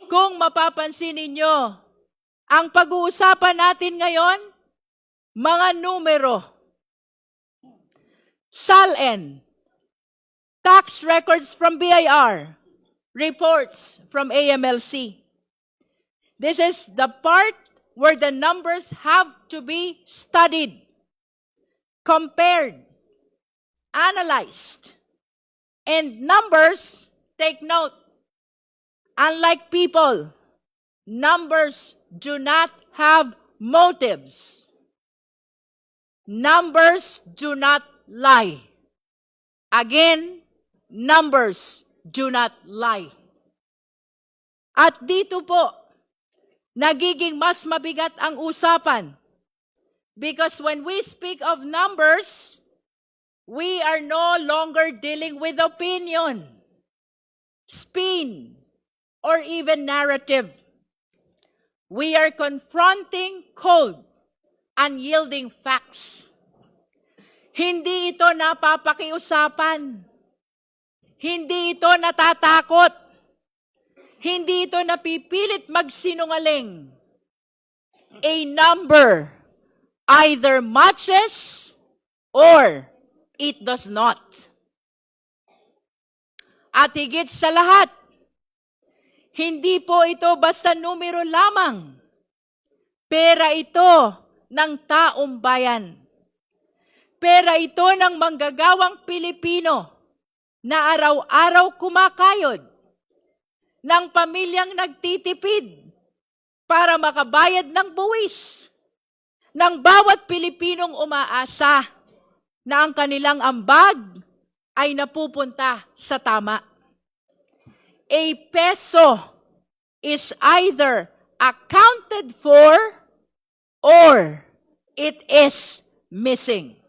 Kung mapapansin ninyo, ang pag-uusapan natin ngayon, mga numero. SALN, tax records from BIR, reports from AMLC. This is the part where the numbers have to be studied, compared, analyzed. And numbers, take note, unlike people, numbers do not have motives. Numbers do not lie. Again, numbers do not lie. At dito po, nagiging mas mabigat ang usapan. Because when we speak of numbers, we are no longer dealing with opinion, spin, or even narrative. We are confronting cold, unyielding facts. Hindi ito napapakiusapan. Hindi ito natatakot. Hindi ito napipilit magsinungaling. A number either matches or it does not. At higit sa lahat, hindi po ito basta numero lamang. Pera ito ng taong bayan. Pera ito ng manggagawang Pilipino na araw-araw kumakayod, ng pamilyang nagtitipid para makabayad ng buwis, ng bawat Pilipinong umaasa na ang kanilang ambag ay napupunta sa tama. A peso is either accounted for or it is missing.